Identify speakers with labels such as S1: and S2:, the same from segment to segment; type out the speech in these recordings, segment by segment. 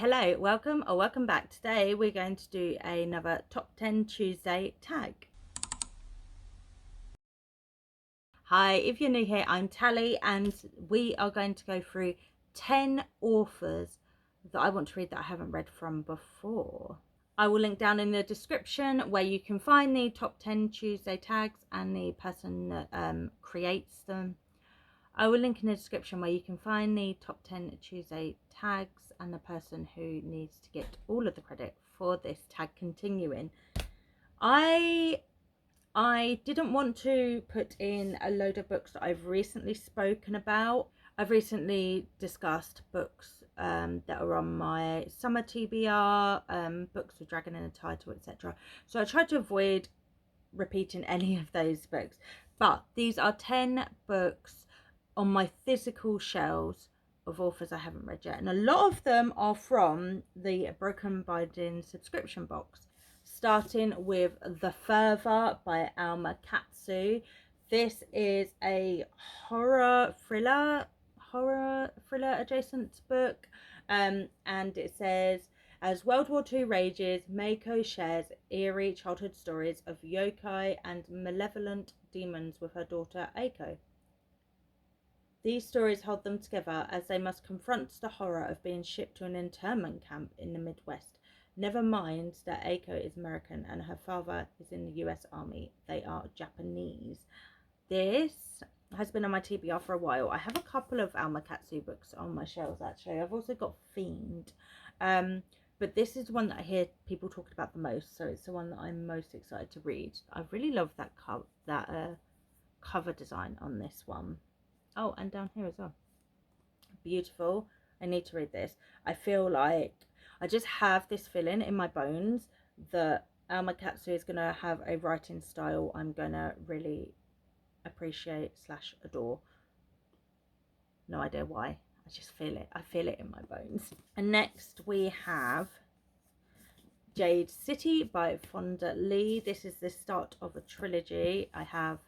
S1: Hello, welcome or welcome back. Today we're going to do another Top 10 Tuesday tag. Hi, if you're new here, I'm Tally and we are going to go through 10 authors that I want to read that I haven't read from before. I will link down in the description where you can find the Top 10 Tuesday tags and the person that creates them. I will link in the description where you can find the Top 10 Tuesday tags and the person who needs to get all of the credit for this tag continuing. I didn't want to put in a load of books that I've recently spoken about. I've recently discussed books that are on my summer TBR, books with dragon in the title, etc. So I tried to avoid repeating any of those books. But these are 10 books on my physical shelves of authors I haven't read yet, and a lot of them are from the Broken Binding subscription box, starting with The Fervor by Alma Katsu. This is a horror thriller adjacent book, and it says, as World War II rages, Mako shares eerie childhood stories of yokai and malevolent demons with her daughter Aiko. These stories hold them together as they must confront the horror of being shipped to an internment camp in the Midwest. Never mind that Aiko is American and her father is in the US Army. They are Japanese. This has been on my TBR for a while. I have a couple of Alma Katsu books on my shelves actually. I've also got Fiend. But this is the one that I hear people talking about the most, so it's the one that I'm most excited to read. I really love that cover design on this one. Oh, and down here as well. Beautiful. I need to read this. I feel like I just have this feeling in my bones that Alma Katsu is going to have a writing style I'm going to really appreciate / adore. No idea why. I just feel it. I feel it in my bones. And next we have Jade City by Fonda Lee. This is the start of a trilogy. I have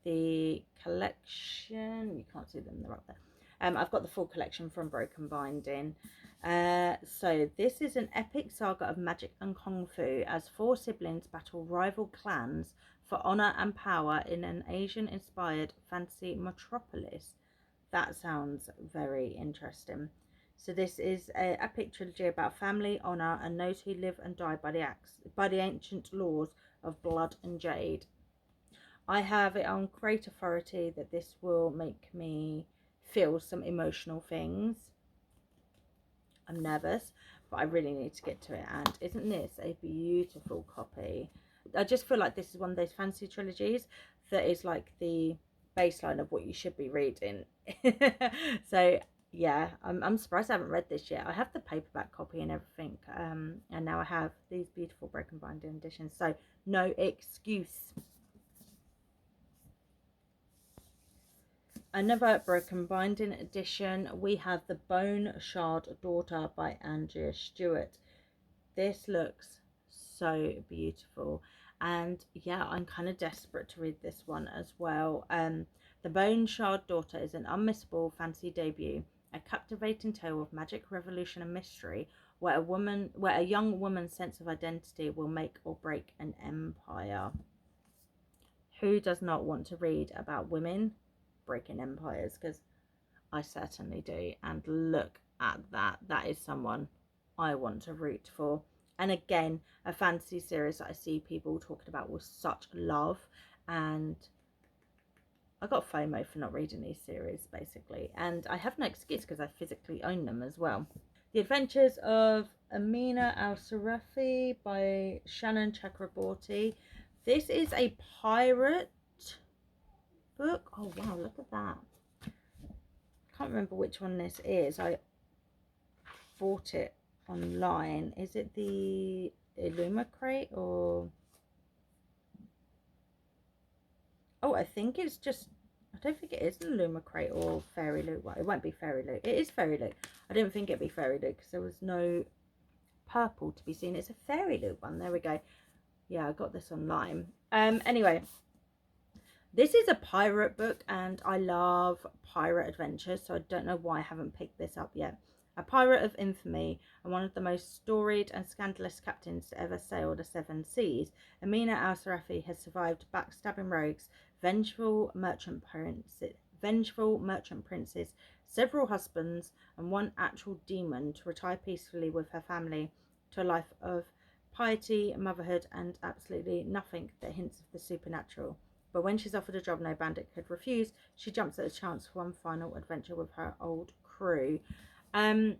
S1: the collection. You can't see them, they're up there. I've got the full collection from Broken Binding. So this is an epic saga of magic and kung fu as 4 siblings battle rival clans for honor and power in an Asian-inspired fantasy metropolis. That sounds very interesting. So this is an epic trilogy about family, honor, and those who live and die by the ancient laws of blood and jade. I have it on great authority that this will make me feel some emotional things. I'm nervous, but I really need to get to it. And isn't this a beautiful copy? I just feel like this is one of those fantasy trilogies that is like the baseline of what you should be reading. So yeah, I'm surprised I haven't read this yet. I have the paperback copy and everything, and now I have these beautiful Broken Binding editions, so no excuse. Another Broken Binding edition, we have The Bone Shard Daughter by Andrea Stewart. This looks so beautiful, and yeah, I'm kind of desperate to read this one as well. The Bone Shard Daughter is an unmissable fantasy debut, a captivating tale of magic, revolution, and mystery, where a young woman's sense of identity will make or break an empire. Who does not want to read about women breaking empires? Because I certainly do. And look at that. That is someone I want to root for. And again, a fantasy series that I see people talking about with such love. And I got FOMO for not reading these series, basically. And I have no excuse because I physically own them as well. The Adventures of Amina Al-Sarafi by Shannon Chakraborty. This is a pirate book. Oh wow, look at that. Can't remember which one this is. I bought it online. Is it the Illumicrate or... Oh, I think it's just... I don't think it is an Illumicrate or Fairy Loot. Well, it won't be Fairy Loot. It is Fairy Loot. I didn't think it'd be Fairy Loot because there was no purple to be seen. It's a Fairy Loot one. There we go. Yeah, I got this online. Anyway, this is a pirate book and I love pirate adventures, so I don't know why I haven't picked this up yet. A pirate of infamy and one of the most storied and scandalous captains to ever sail the seven seas, Amina al-Sarafi has survived backstabbing rogues, vengeful merchant princes, several husbands, and one actual demon to retire peacefully with her family to a life of piety, motherhood, and absolutely nothing that hints of the supernatural. But when she's offered a job no bandit could refuse, she jumps at a chance for one final adventure with her old crew. Um,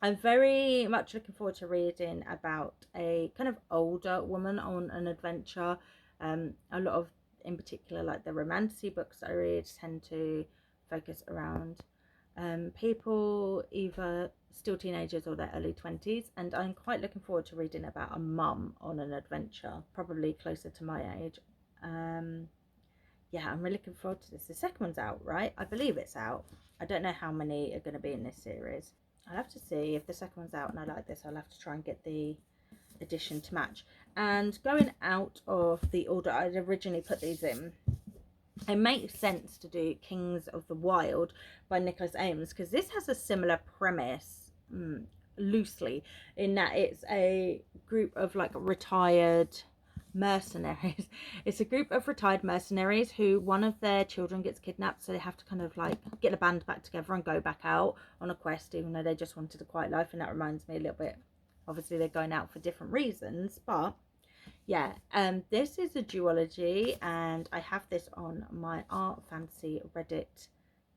S1: I'm very much looking forward to reading about a kind of older woman on an adventure. A lot of, in particular, like the romantic books I read tend to focus around people either still teenagers or their early 20s, and I'm quite looking forward to reading about a mum on an adventure, probably closer to my age. Yeah, I'm really looking forward to this. The second one's out, right? I believe it's out. I don't know how many are going to be in this series. I'll have to see if the second one's out and I like this. I'll have to try and get the edition to match. And going out of the order I'd originally put these in, it makes sense to do Kings of the Wild by Nicholas Ames, because this has a similar premise, loosely, in that it's a group of like retired mercenaries. It's a group of retired mercenaries who one of their children gets kidnapped, so they have to kind of like get a band back together and go back out on a quest, even though they just wanted a quiet life. And that reminds me a little bit, obviously they're going out for different reasons, but yeah, this is a duology, and I have this on my art fantasy Reddit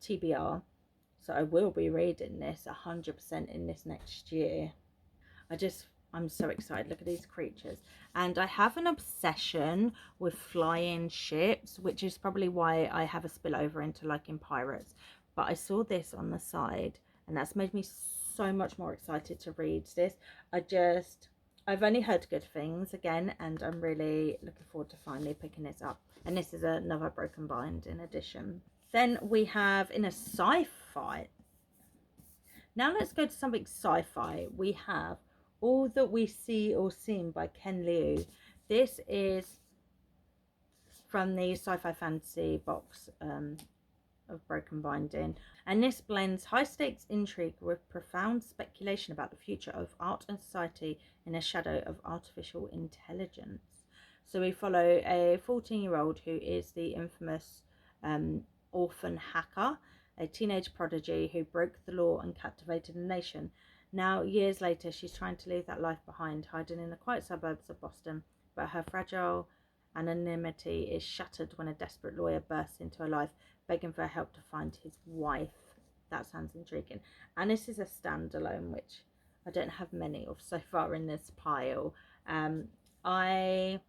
S1: TBR, so I will be reading this 100% in this next year. I'm so excited. Look at these creatures. And I have an obsession with flying ships, which is probably why I have a spillover into liking pirates. But I saw this on the side, and that's made me so much more excited to read this. I've only heard good things again, and I'm really looking forward to finally picking this up. And this is another Broken Bind in addition. Then we have in a sci-fi. Now let's go to something sci-fi. We have All That We See or Seem by Ken Liu. This is from the sci-fi fantasy box of Broken Binding, and this blends high stakes intrigue with profound speculation about the future of art and society in a shadow of artificial intelligence. So we follow a 14-year-old who is the infamous orphan hacker, a teenage prodigy who broke the law and captivated a nation. Now, years later, she's trying to leave that life behind, hiding in the quiet suburbs of Boston, but her fragile anonymity is shattered when a desperate lawyer bursts into her life, begging for help to find his wife. That sounds intriguing. And this is a standalone, which I don't have many of so far in this pile. I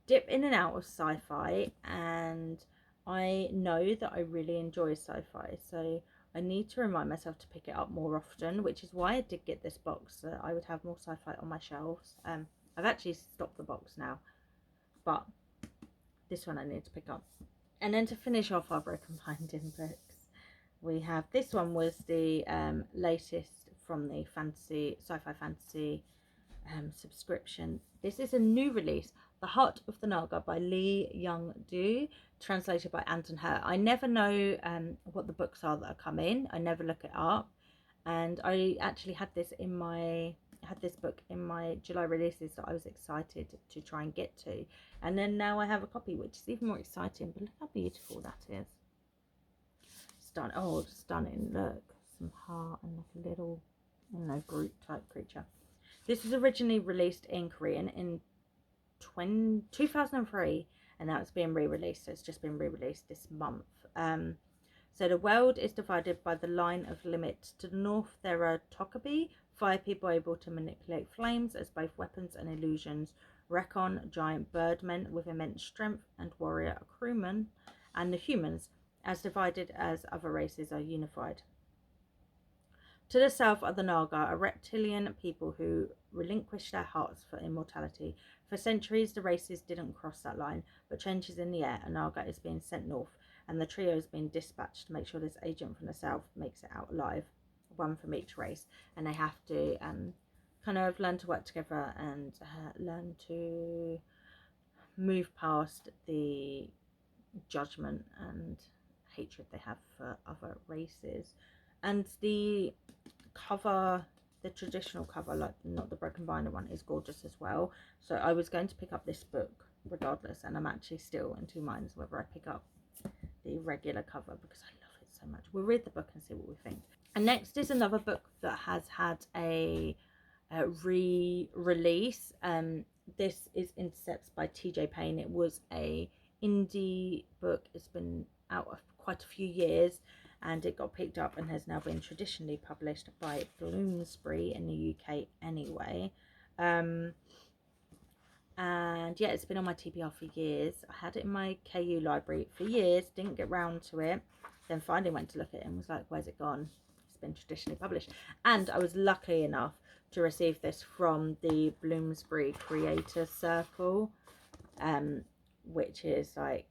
S1: dip in and out of sci-fi, and I know that I really enjoy sci-fi, so I need to remind myself to pick it up more often, which is why I did get this box, so that I would have more sci-fi on my shelves. I've actually stopped the box now, but this one I need to pick up. And then to finish off our Broken Binding books, we have, this one was the latest from the sci-fi fantasy subscription. This is a new release, The Heart of the Naga by Lee Young-do, translated by Anton Hurt. I never know what the books are that are coming. I never look it up, and I actually had this book in my July releases that I was excited to try and get to, and then now I have a copy, which is even more exciting. But look how beautiful that is. Stunning. Look, some heart and like a little, I don't know, brute type creature. This was originally released in Korean in 2003, and now it's being re-released, so it's just been re-released this month. So the world is divided by the line of limit. To the north there are Tokabi, fire people able to manipulate flames as both weapons and illusions, Recon, giant birdmen with immense strength, and warrior crewmen, and the humans, as divided as other races are unified. To the south are the Naga, a reptilian people who relinquish their hearts for immortality. For centuries, the races didn't cross that line, but changes in the air, a Naga is being sent north, and the trio is being dispatched to make sure this agent from the south makes it out alive, one from each race, and they have to kind of learn to work together and learn to move past the judgment and hatred they have for other races. And the cover, the traditional cover, like not the broken binder one, is gorgeous as well. So I was going to pick up this book regardless, and I'm actually still in two minds whether I pick up the regular cover because I love it so much. We'll read the book and see what we think. And next is another book that has had a re-release. This is Intercepts by TJ Payne. It was a indie book. It's been out of quite a few years, and it got picked up and has now been traditionally published by Bloomsbury in the UK anyway. And yeah, it's been on my TBR for years. I had it in my KU library for years, didn't get round to it, then finally went to look at it and was like, where's it gone? It's been traditionally published. And I was lucky enough to receive this from the Bloomsbury Creator Circle, which is like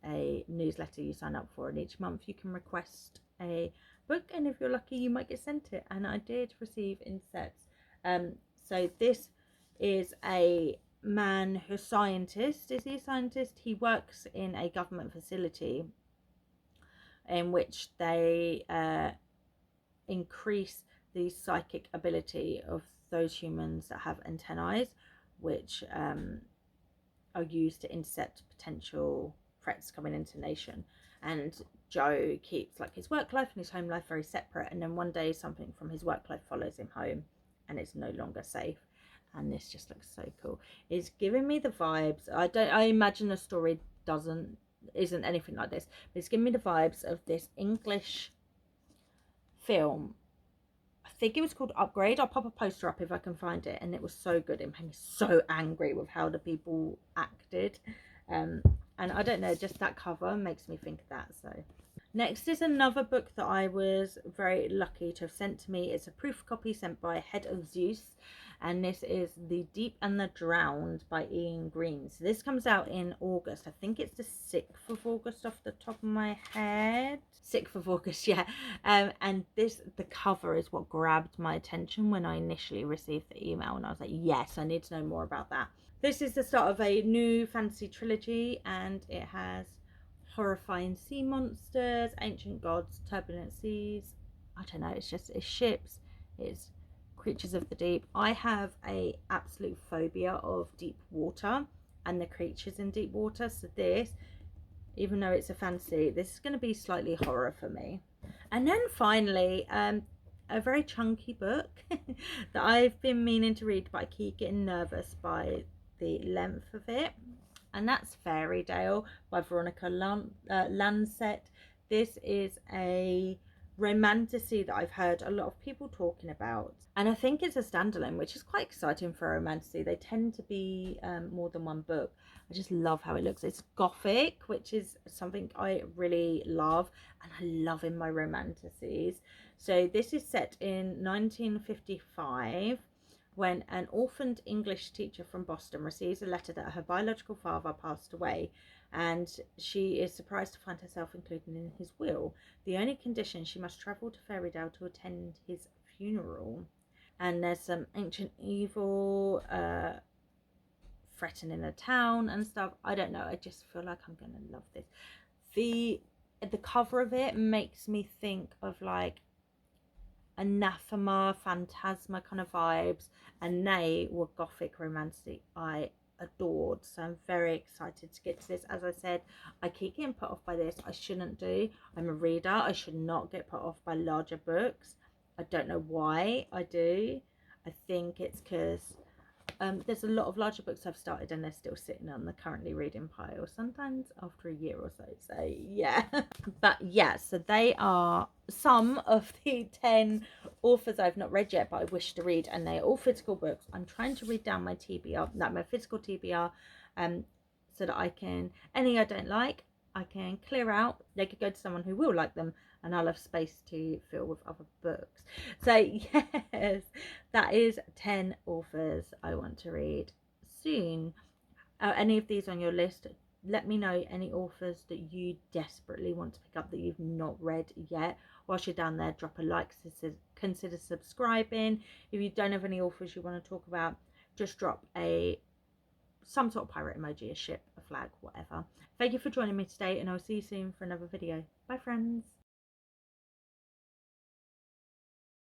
S1: a newsletter you sign up for, and each month you can request a book, and if you're lucky you might get sent it, and I did receive Insects. So this is a man who's a scientist. Is he a scientist? He works in a government facility in which they increase the psychic ability of those humans that have antennae, which are used to intercept potential threats coming into the nation. And Joe keeps like his work life and his home life very separate, and then one day something from his work life follows him home and it's no longer safe. And this just looks so cool. It's giving me the vibes. I imagine the story isn't anything like this, but it's giving me the vibes of this English film. I think it was called Upgrade. I'll pop a poster up if I can find it, and it was so good. It made me so angry with how the people acted, and I don't know, just that cover makes me think of that. So next is another book that I was very lucky to have sent to me. It's a proof copy sent by Head of Zeus, and this is The Deep and the Drowned by Ian Green. So this comes out in August. I think it's the 6th of August off the top of my head. 6th of August, yeah. And the cover is what grabbed my attention when I initially received the email, and I was like, yes, I need to know more about that. This is the start of a new fantasy trilogy, and it has horrifying sea monsters, ancient gods, turbulent seas. I don't know, it's ships, it's creatures of the deep. I have a absolute phobia of deep water and the creatures in deep water, so this, even though it's a fantasy, this is going to be slightly horror for me. And then finally, a very chunky book that I've been meaning to read, but I keep getting nervous by the length of it, and that's Fairy-Dale by Veronica Lancet. This is a romantasy that I've heard a lot of people talking about, and I think it's a standalone, which is quite exciting for a romantasy. They tend to be more than one book. I just love how it looks. It's gothic, which is something I really love, and I love in my romantasies. So this is set in 1955, when an orphaned English teacher from Boston receives a letter that her biological father passed away, and she is surprised to find herself included in his will. The only condition, she must travel to Fairy-Dale to attend his funeral. And there's some ancient evil threatening the town and stuff. I don't know, I just feel like I'm gonna love this. The cover of it makes me think of like anathema, phantasma kind of vibes, and they were gothic romantic I adored. So I'm very excited to get to this. As I said, I keep getting put off by this. I shouldn't do. I'm a reader. I should not get put off by larger books. I don't know why I do. I think it's because there's a lot of larger books I've started and they're still sitting on the currently reading pile, sometimes after a year or so. So yeah. But yeah, so they are some of the 10 authors I've not read yet but I wish to read, and they're all physical books. I'm trying to read down my TBR, my physical TBR, so that I can, any I don't like, I can clear out. They could go to someone who will like them, and I'll have space to fill with other books. So yes, that is 10 authors I want to read soon. Any of these on your list, let me know any authors that you desperately want to pick up that you've not read yet. Whilst you're down there, drop a like, consider subscribing. If you don't have any authors you want to talk about, just drop some sort of pirate emoji, a ship, a flag, whatever. Thank you for joining me today, and I'll see you soon for another video. Bye friends.